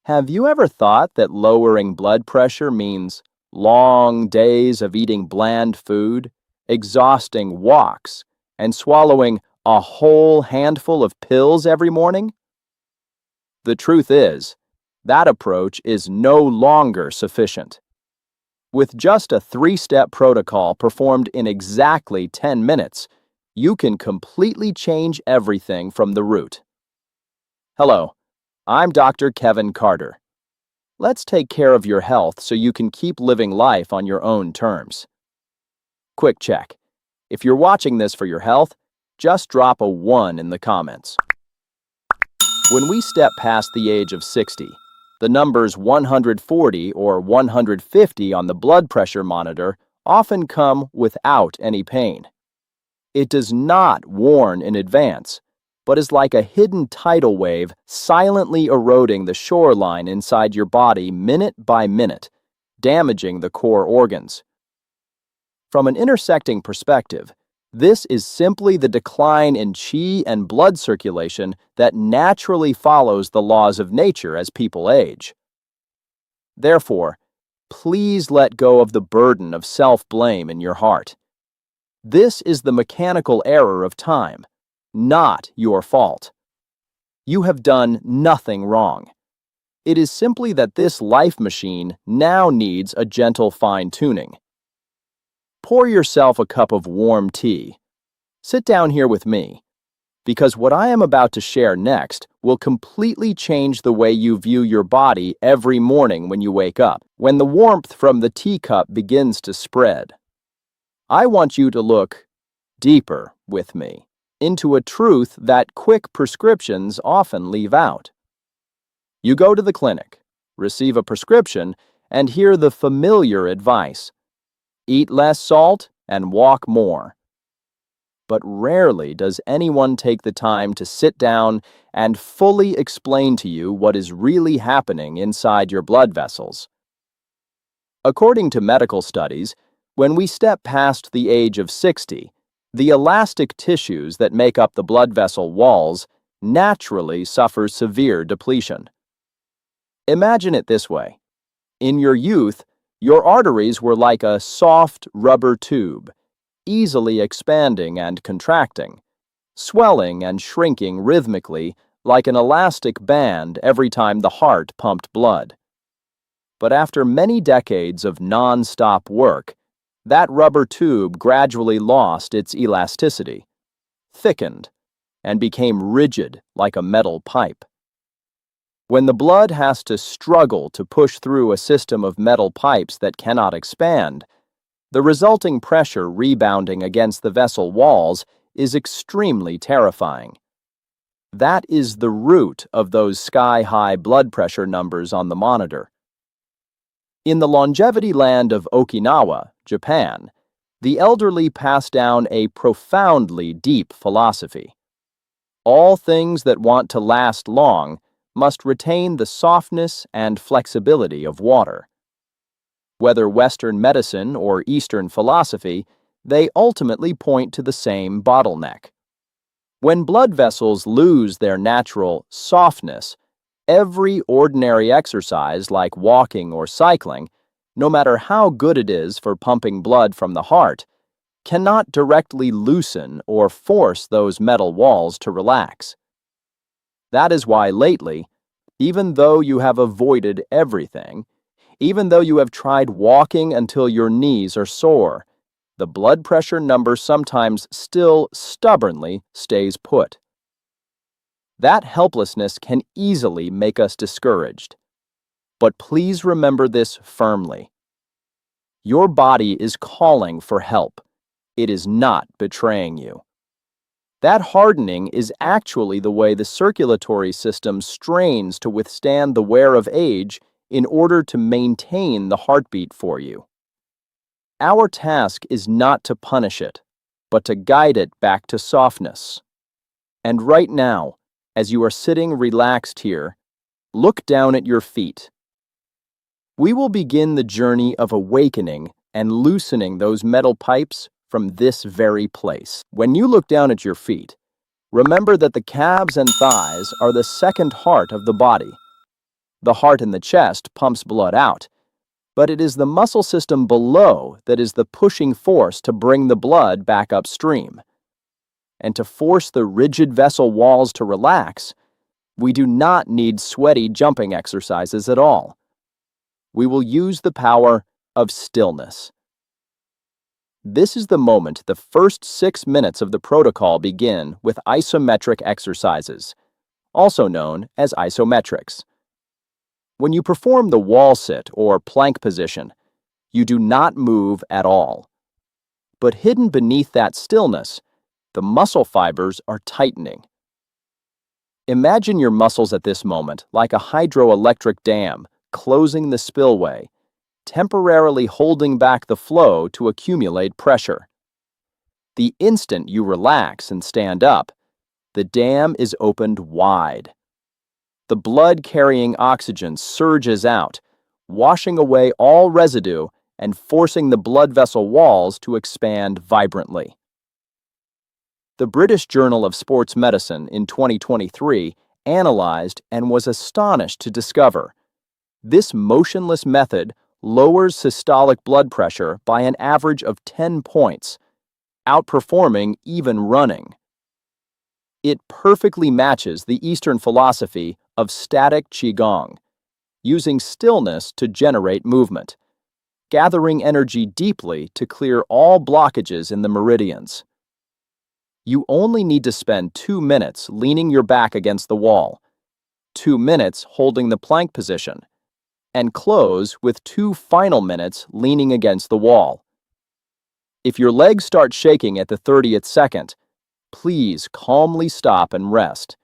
Have you ever thought that lowering blood pressure means long days of eating bland food, exhausting walks, and swallowing a whole handful of pills every morning? The truth is, that approach is no longer sufficient. With just a three-step protocol performed in exactly 10 minutes, you can completely change everything from the root. Hello, I'm Dr. Kevin Carter. Let's take care of your health so you can keep living life on your own terms. Quick check. If you're watching this for your health, just drop a 1 in the comments. When we step past the age of 60, the numbers 140 or 150 on the blood pressure monitor often come without any pain. It does not warn in advance, but is like a hidden tidal wave silently eroding the shoreline inside your body minute by minute, damaging the core organs. From an intersecting perspective, this is simply the decline in qi and blood circulation that naturally follows the laws of nature as people age. Therefore, please let go of the burden of self-blame in your heart. This is the mechanical error of time, not your fault. You have done nothing wrong. It is simply that this life machine now needs a gentle fine-tuning. Pour yourself a cup of warm tea. Sit down here with me, because what I am about to share next will completely change the way you view your body every morning when you wake up, when the warmth from the teacup begins to spread. I want you to look deeper with me into a truth that quick prescriptions often leave out. You go to the clinic, receive a prescription, and hear the familiar advice: eat less salt and walk more. But rarely does anyone take the time to sit down and fully explain to you what is really happening inside your blood vessels. According to medical studies, when we step past the age of 60, the elastic tissues that make up the blood vessel walls naturally suffer severe depletion. Imagine it this way. In your youth, your arteries were like a soft rubber tube, easily expanding and contracting, swelling and shrinking rhythmically like an elastic band every time the heart pumped blood. But after many decades of non-stop work, that rubber tube gradually lost its elasticity, thickened, and became rigid like a metal pipe. When the blood has to struggle to push through a system of metal pipes that cannot expand, the resulting pressure rebounding against the vessel walls is extremely terrifying. That is the root of those sky-high blood pressure numbers on the monitor. In the longevity land of Okinawa, Japan, the elderly pass down a profoundly deep philosophy. All things that want to last long must retain the softness and flexibility of water. Whether Western medicine or Eastern philosophy, they ultimately point to the same bottleneck. When blood vessels lose their natural softness, every ordinary exercise like walking or cycling, no matter how good it is for pumping blood from the heart, cannot directly loosen or force those metal walls to relax. That is why lately, even though you have avoided everything, even though you have tried walking until your knees are sore, the blood pressure number sometimes still stubbornly stays put. That helplessness can easily make us discouraged. But please remember this firmly. Your body is calling for help. It is not betraying you. That hardening is actually the way the circulatory system strains to withstand the wear of age in order to maintain the heartbeat for you. Our task is not to punish it, but to guide it back to softness. And right now, as you are sitting relaxed here, look down at your feet. We will begin the journey of awakening and loosening those metal pipes from this very place. When you look down at your feet, remember that the calves and thighs are the second heart of the body. The heart in the chest pumps blood out, but it is the muscle system below that is the pushing force to bring the blood back upstream. And to force the rigid vessel walls to relax, we do not need sweaty jumping exercises at all. We will use the power of stillness. This is the moment the first 6 minutes of the protocol begin with isometric exercises, also known as isometrics. When you perform the wall sit or plank position, you do not move at all. But hidden beneath that stillness, the muscle fibers are tightening. Imagine your muscles at this moment like a hydroelectric dam closing the spillway, temporarily holding back the flow to accumulate pressure. The instant you relax and stand up, the dam is opened wide. The blood-carrying oxygen surges out, washing away all residue and forcing the blood vessel walls to expand vibrantly. The British Journal of Sports Medicine in 2023 analyzed and was astonished to discover this motionless method lowers systolic blood pressure by an average of 10 points, outperforming even running. It perfectly matches the Eastern philosophy of static Qigong, using stillness to generate movement, gathering energy deeply to clear all blockages in the meridians. You only need to spend 2 minutes leaning your back against the wall, 2 minutes holding the plank position, and close with 2 final minutes leaning against the wall. If your legs start shaking at the 30th second, please calmly stop and rest.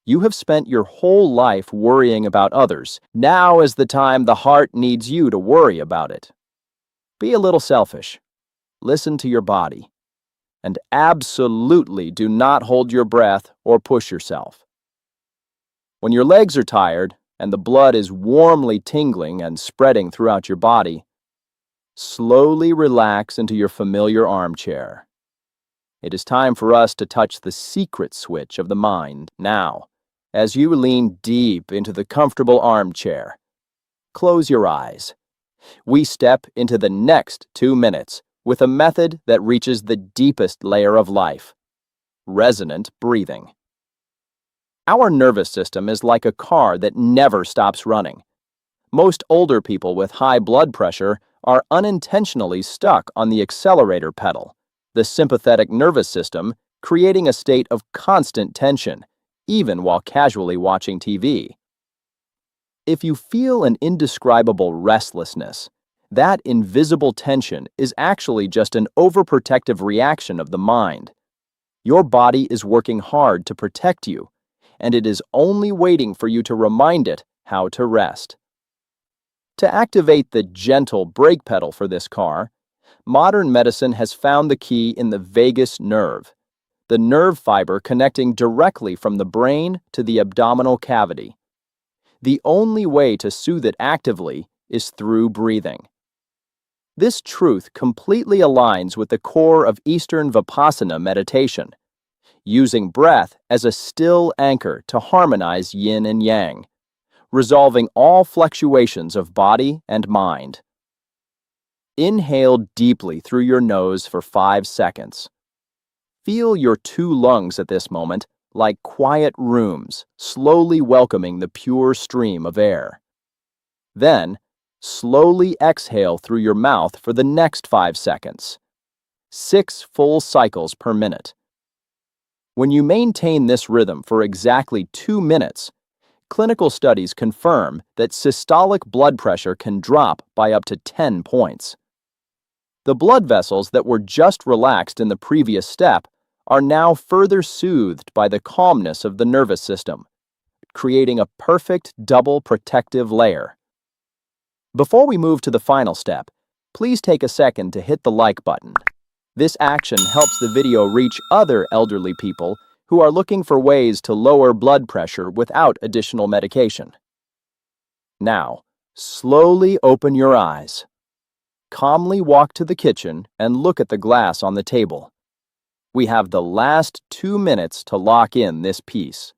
You have spent your whole life worrying about others. Now is the time the heart needs you to worry about it. Be a little selfish. Listen to your body. And absolutely do not hold your breath or push yourself. When your legs are tired and the blood is warmly tingling and spreading throughout your body, slowly relax into your familiar armchair. It is time for us to touch the secret switch of the mind now. As you lean deep into the comfortable armchair, close your eyes. We step into the next 2 minutes with a method that reaches the deepest layer of life: resonant breathing. Our nervous system is like a car that never stops running. Most older people with high blood pressure are unintentionally stuck on the accelerator pedal, the sympathetic nervous system creating a state of constant tension, even while casually watching TV. If you feel an indescribable restlessness, that invisible tension is actually just an overprotective reaction of the mind. Your body is working hard to protect you, and it is only waiting for you to remind it how to rest. To activate the gentle brake pedal for this car, modern medicine has found the key in the vagus nerve, the nerve fiber connecting directly from the brain to the abdominal cavity. The only way to soothe it actively is through breathing. This truth completely aligns with the core of Eastern Vipassana meditation, using breath as a still anchor to harmonize yin and yang, resolving all fluctuations of body and mind. Inhale deeply through your nose for 5 seconds. Feel your 2 lungs at this moment like quiet rooms, slowly welcoming the pure stream of air. Then, slowly exhale through your mouth for the next 5 seconds. 6 full cycles per minute. When you maintain this rhythm for exactly 2 minutes, clinical studies confirm that systolic blood pressure can drop by up to 10 points. The blood vessels that were just relaxed in the previous step are now further soothed by the calmness of the nervous system, creating a perfect double protective layer. Before we move to the final step, please take a second to hit the like button. This action helps the video reach other elderly people who are looking for ways to lower blood pressure without additional medication. Now, slowly open your eyes. Calmly walk to the kitchen and look at the glass on the table. We have the last 2 minutes to lock in this piece.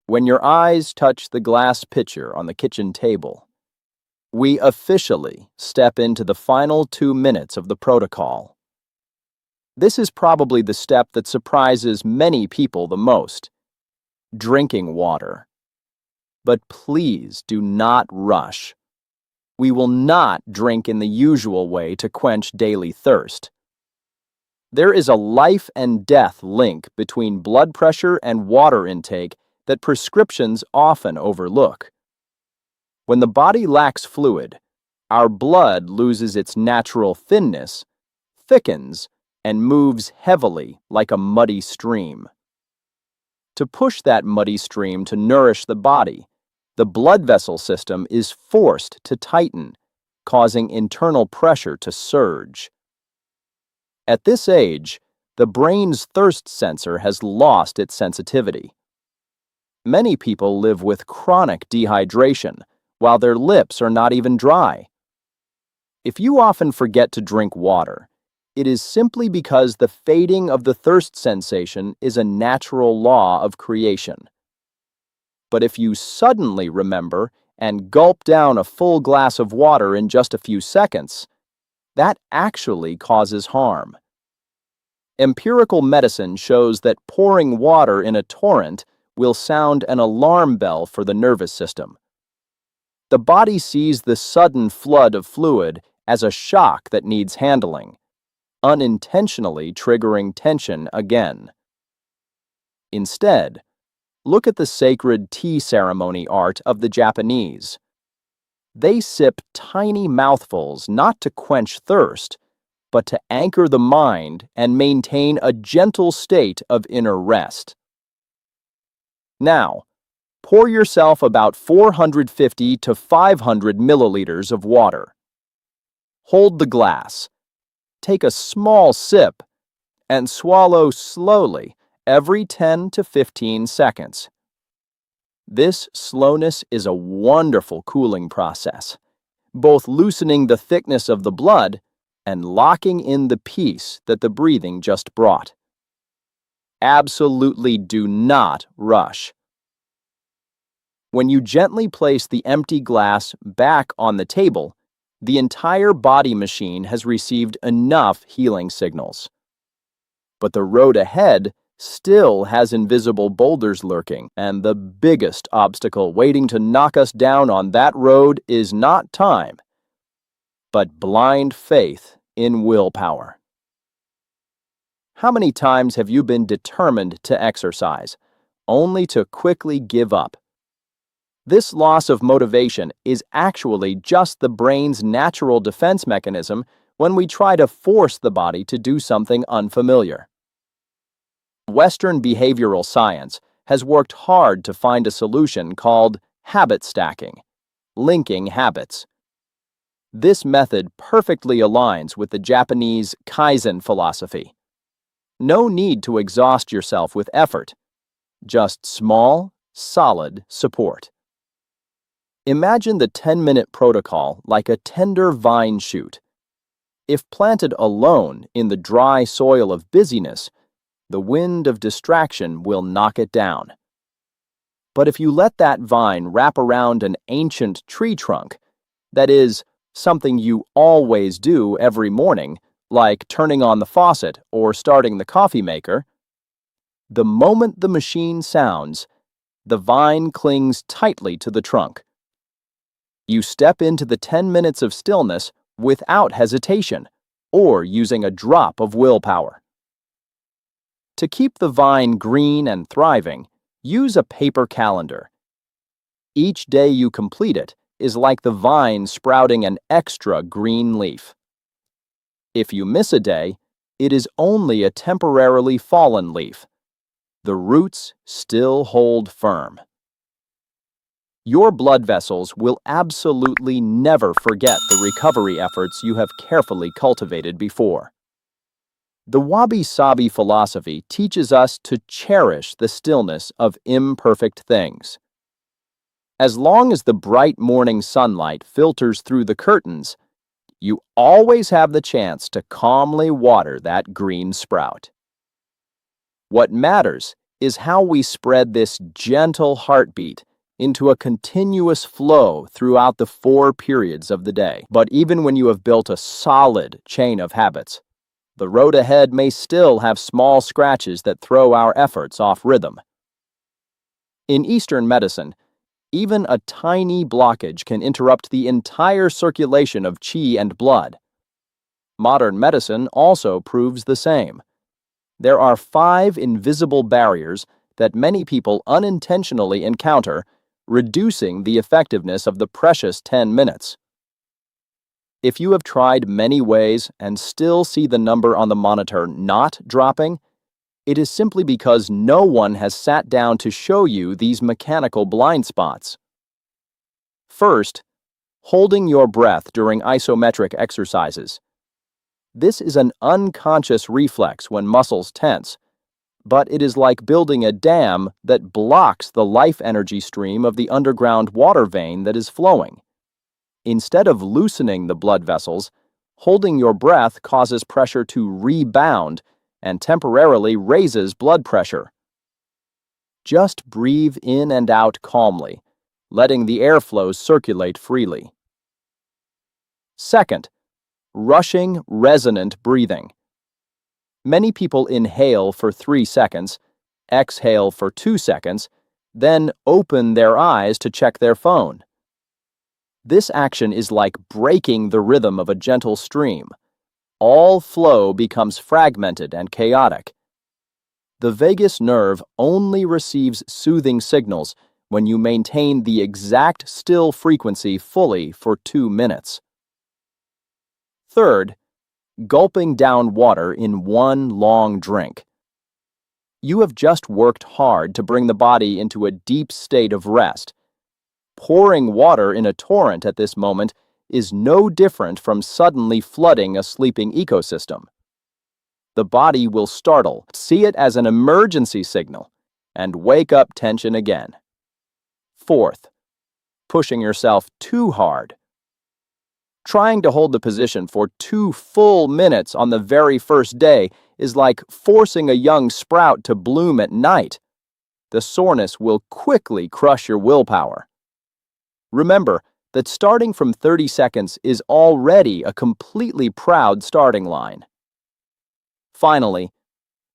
When your eyes touch the glass pitcher on the kitchen table, we officially step into the final 2 minutes of the protocol. This is probably the step that surprises many people the most: drinking water. But please do not rush. We will not drink in the usual way to quench daily thirst. There is a life and death link between blood pressure and water intake that prescriptions often overlook. When the body lacks fluid, our blood loses its natural thinness, thickens, and moves heavily like a muddy stream. To push that muddy stream to nourish the body, the blood vessel system is forced to tighten, causing internal pressure to surge. At this age, the brain's thirst sensor has lost its sensitivity. Many people live with chronic dehydration, while their lips are not even dry. If you often forget to drink water, it is simply because the fading of the thirst sensation is a natural law of creation. But if you suddenly remember and gulp down a full glass of water in just a few seconds, that actually causes harm. Empirical medicine shows that pouring water in a torrent will sound an alarm bell for the nervous system. The body sees the sudden flood of fluid as a shock that needs handling, unintentionally triggering tension again. Instead, look at the sacred tea ceremony art of the Japanese. They sip tiny mouthfuls not to quench thirst, but to anchor the mind and maintain a gentle state of inner rest. Now, pour yourself about 450 to 500 milliliters of water. Hold the glass. Take a small sip and swallow slowly every 10 to 15 seconds. This slowness is a wonderful cooling process, both loosening the thickness of the blood and locking in the peace that the breathing just brought. Absolutely do not rush. When you gently place the empty glass back on the table, the entire body machine has received enough healing signals. But the road ahead still has invisible boulders lurking, and the biggest obstacle waiting to knock us down on that road is not time, but blind faith in willpower. How many times have you been determined to exercise, only to quickly give up? This loss of motivation is actually just the brain's natural defense mechanism when we try to force the body to do something unfamiliar. Western behavioral science has worked hard to find a solution called habit stacking, linking habits. This method perfectly aligns with the Japanese Kaizen philosophy. No need to exhaust yourself with effort, just small, solid support. Imagine the 10-minute protocol like a tender vine shoot. If planted alone in the dry soil of busyness, the wind of distraction will knock it down. But if you let that vine wrap around an ancient tree trunk, that is, something you always do every morning, like turning on the faucet or starting the coffee maker, the moment the machine sounds, the vine clings tightly to the trunk. You step into the 10 minutes of stillness without hesitation or using a drop of willpower. To keep the vine green and thriving, use a paper calendar. Each day you complete it is like the vine sprouting an extra green leaf. If you miss a day, it is only a temporarily fallen leaf. The roots still hold firm. Your blood vessels will absolutely never forget the recovery efforts you have carefully cultivated before. The wabi-sabi philosophy teaches us to cherish the stillness of imperfect things. As long as the bright morning sunlight filters through the curtains, you always have the chance to calmly water that green sprout. What matters is how we spread this gentle heartbeat into a continuous flow throughout the 4 periods of the day. But even when you have built a solid chain of habits, the road ahead may still have small scratches that throw our efforts off rhythm. In Eastern medicine, even a tiny blockage can interrupt the entire circulation of qi and blood. Modern medicine also proves the same. There are 5 invisible barriers that many people unintentionally encounter, reducing the effectiveness of the precious 10 minutes. If you have tried many ways and still see the number on the monitor not dropping, it is simply because no one has sat down to show you these mechanical blind spots. First, holding your breath during isometric exercises. This is an unconscious reflex when muscles tense, but it is like building a dam that blocks the life energy stream of the underground water vein that is flowing. Instead of loosening the blood vessels, holding your breath causes pressure to rebound and temporarily raises blood pressure. Just breathe in and out calmly, letting the airflow circulate freely. Second, rushing resonant breathing. Many people inhale for 3 seconds, exhale for 2 seconds, then open their eyes to check their phone. This action is like breaking the rhythm of a gentle stream. All flow becomes fragmented and chaotic. The vagus nerve only receives soothing signals when you maintain the exact still frequency fully for 2 minutes. Third, gulping down water in one long drink. You have just worked hard to bring the body into a deep state of rest. Pouring water in a torrent at this moment is no different from suddenly flooding a sleeping ecosystem. The body will startle, see it as an emergency signal, and wake up tension again. Fourth, pushing yourself too hard. Trying to hold the position for 2 full minutes on the very first day is like forcing a young sprout to bloom at night. The soreness will quickly crush your willpower. Remember that starting from 30 seconds is already a completely proud starting line. Finally,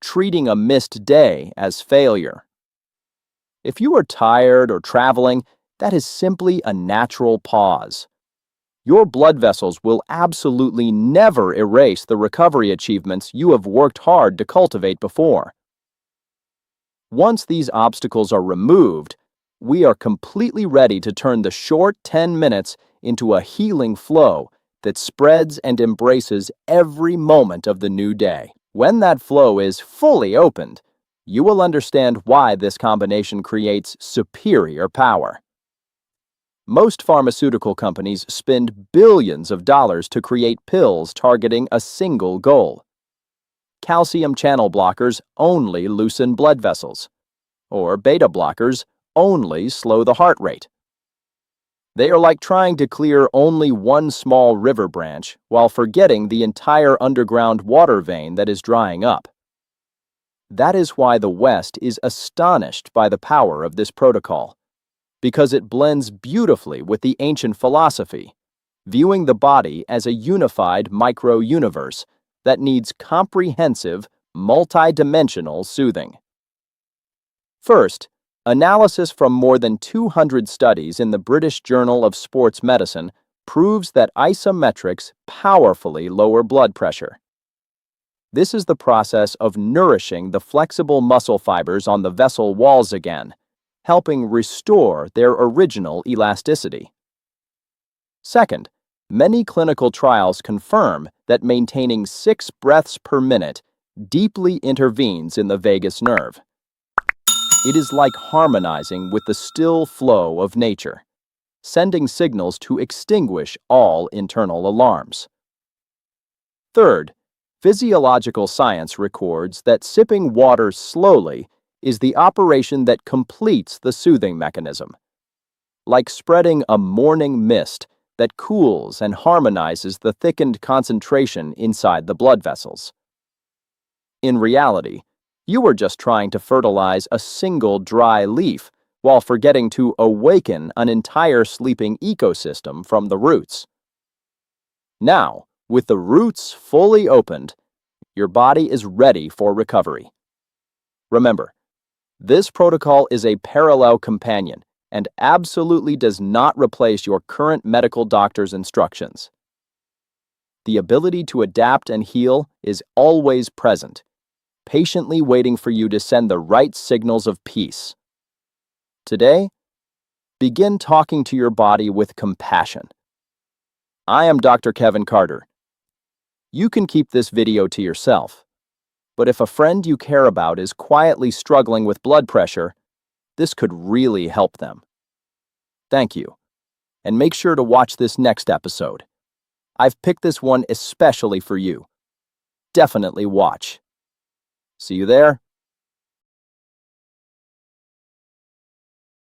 treating a missed day as failure. If you are tired or traveling, that is simply a natural pause. Your blood vessels will absolutely never erase the recovery achievements you have worked hard to cultivate before. Once these obstacles are removed, we are completely ready to turn the short 10 minutes into a healing flow that spreads and embraces every moment of the new day. When that flow is fully opened, you will understand why this combination creates superior power. Most pharmaceutical companies spend billions of dollars to create pills targeting a single goal. Calcium channel blockers only loosen blood vessels, or beta blockers only slow the heart rate. They are like trying to clear only one small river branch while forgetting the entire underground water vein that is drying up. That is why the West is astonished by the power of this protocol, because it blends beautifully with the ancient philosophy, viewing the body as a unified micro-universe that needs comprehensive, multi-dimensional soothing. First, analysis from more than 200 studies in the British Journal of Sports Medicine proves that isometrics powerfully lower blood pressure. This is the process of nourishing the flexible muscle fibers on the vessel walls again, helping restore their original elasticity. Second, many clinical trials confirm that maintaining 6 breaths per minute deeply intervenes in the vagus nerve. It is like harmonizing with the still flow of nature, sending signals to extinguish all internal alarms. Third, physiological science records that sipping water slowly is the operation that completes the soothing mechanism. Like spreading a morning mist that cools and harmonizes the thickened concentration inside the blood vessels. In reality, You were just trying to fertilize a single dry leaf while forgetting to awaken an entire sleeping ecosystem from the roots. Now, with the roots fully opened, your body is ready for recovery. Remember, this protocol is a parallel companion and absolutely does not replace your current medical doctor's instructions. The ability to adapt and heal is always present, patiently waiting for you to send the right signals of peace. Today, begin talking to your body with compassion. I am Dr. Kevin Carter. You can keep this video to yourself, but if a friend you care about is quietly struggling with blood pressure, this could really help them. Thank you, and make sure to watch this next episode. I've picked this one especially for you. Definitely watch. See you there.